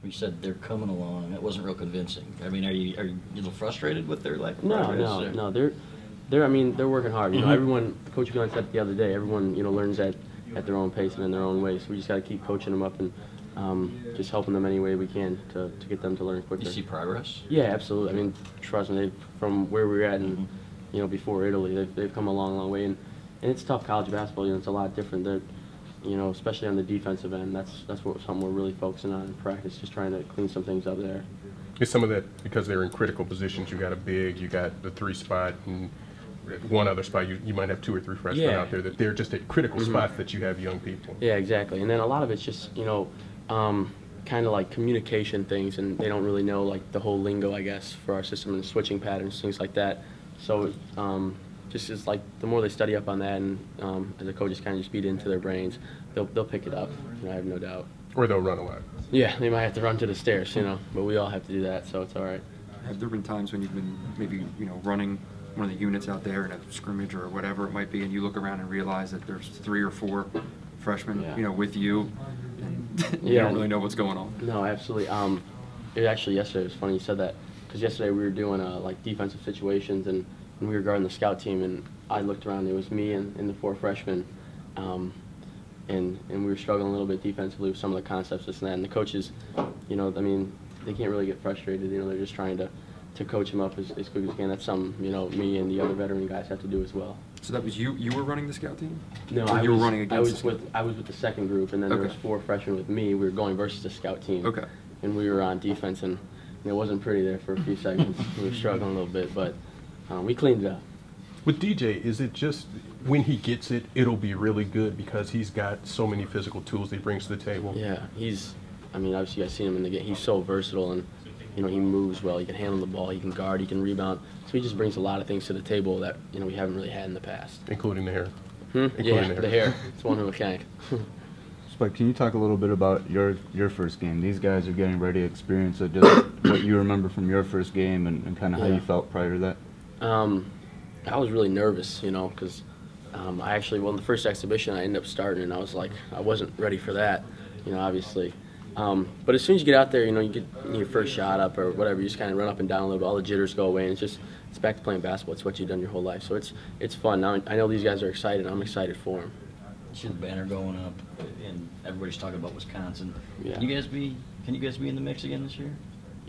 You said they're coming along. That wasn't real convincing. I mean, are you a little frustrated with their lack of progress? No. I mean, they're working hard. You know, everyone. Coach Glenn said the other day. Everyone, learns at their own pace and in their own way. So we just got to keep coaching them up and just helping them any way we can to get them to learn quicker. Do you see progress? Yeah, absolutely. I mean, trust me, from where we were at and before Italy, they've come a long way. And it's tough college basketball. It's a lot different. They're, especially on the defensive end. That's something we're really focusing on in practice, just trying to clean some things up there. Is some of that because they're in critical positions? You got a big, you got the 3 spot, and one other spot. You might have 2 or 3 freshmen out there that they're just at critical spots that you have young people. Yeah, exactly. And then a lot of it's just kind of like communication things, and they don't really know like the whole lingo, I guess, for our system and switching patterns, things like that. So just is like the more they study up on that, and as a coach, just kind of just feed it into their brains, they'll pick it up. I have no doubt. Or they'll run a lot. Yeah, they might have to run to the stairs, but we all have to do that, so it's all right. Have there been times when you've been maybe running one of the units out there in a scrimmage or whatever it might be, and you look around and realize that there's 3 or 4 freshmen, with you, and you don't really know what's going on? No, absolutely. Actually, yesterday it was funny you said that, because yesterday we were doing like defensive situations, and we were guarding the scout team, and I looked around, it was me and the 4 freshmen, and we were struggling a little bit defensively with some of the concepts, this and that, and the coaches, I mean, they can't really get frustrated, they're just trying to coach them up as quick as they can. That's something, me and the other veteran guys have to do as well. So that was you were running the scout team? No, you were running against I was with the second group, and then there was 4 freshmen with me. We were going versus the scout team. Okay. And we were on defense, and it wasn't pretty there for a few seconds. We were struggling a little bit, but we cleaned it up. With DJ, is it just when he gets it, it'll be really good because he's got so many physical tools that he brings to the table? Yeah, obviously you guys seen him in the game. He's so versatile, and he moves well. He can handle the ball. He can guard. He can rebound. So he just brings a lot of things to the table that we haven't really had in the past. Including the hair. Yeah, the hair. It's one of a kind. Spike, can you talk a little bit about your first game? These guys are getting ready to experience it. Just what you remember from your first game and kind of how you felt prior to that. I was really nervous, because I actually, in the first exhibition, I ended up starting, and I was like, I wasn't ready for that, obviously. But as soon as you get out there, you get your first shot up or whatever, you just kind of run up and down a little bit, all the jitters go away, and it's back to playing basketball. It's what you've done your whole life. So it's fun. Now I know these guys are excited. I'm excited for them. See the banner going up, and everybody's talking about Wisconsin. Yeah. Can you guys be in the mix again this year?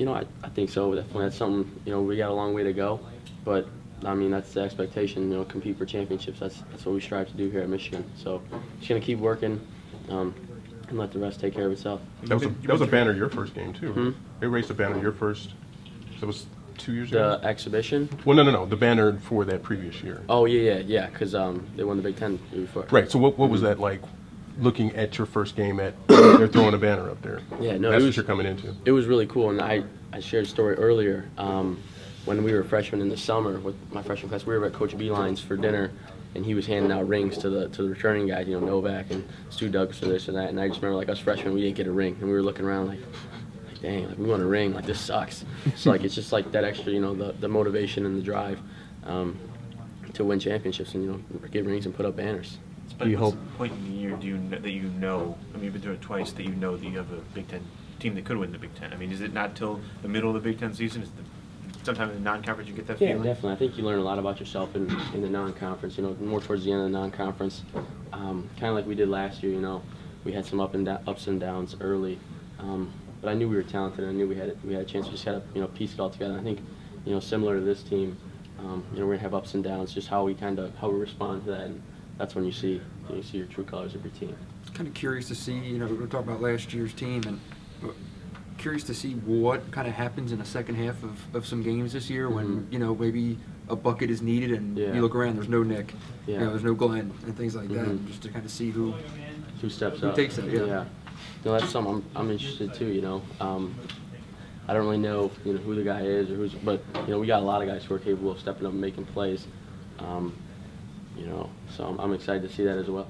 I think so. Definitely. That's something, we got a long way to go, but I mean, that's the expectation, compete for championships. That's what we strive to do here at Michigan. So just going to keep working and let the rest take care of itself. That was a banner your first game, too. They raised a banner your first, so it was 2 years ago? The exhibition? Well, no, the banner for that previous year. Oh, yeah, because they won the Big Ten the year before. Right, so what was that like, looking at your first game they're throwing a banner up there? Yeah, no, That's what you're coming into. It was really cool, and I shared a story earlier. When we were freshmen in the summer with my freshman class, we were at Coach Beeline's for dinner, and he was handing out rings to the returning guys, Novak and Stu Douglas for this and that. And I just remember, like, us freshmen, we didn't get a ring, and we were looking around like dang, like, we want a ring, like, this sucks. So like, it's just like that extra, the motivation and the drive to win championships and get rings and put up banners. Do you hope point in the year that you know? I mean, you've been through it twice. That you know that you have a Big Ten team that could win the Big Ten. I mean, is it not till the middle of the Big Ten season? Is sometime in the non-conference you get that feeling? Yeah, definitely. I think you learn a lot about yourself in the non-conference. More towards the end of the non-conference, kind of like we did last year. We had some ups and downs early, but I knew we were talented. And I knew we had a chance. We just got to piece it all together. I think similar to this team, we're gonna have ups and downs. Just how we respond to that, and that's when you see your true colors of your team. It's kind of curious to see. We're talking about last year's team, and curious to see what kind of happens in the second half of some games this year when maybe a bucket is needed and you look around, there's no Nick, there's no Glenn and things like that, just to kind of see who steps up, takes it. Yeah. That's something I'm interested too. I don't really know who the guy is or but we got a lot of guys who are capable of stepping up and making plays. So I'm excited to see that as well.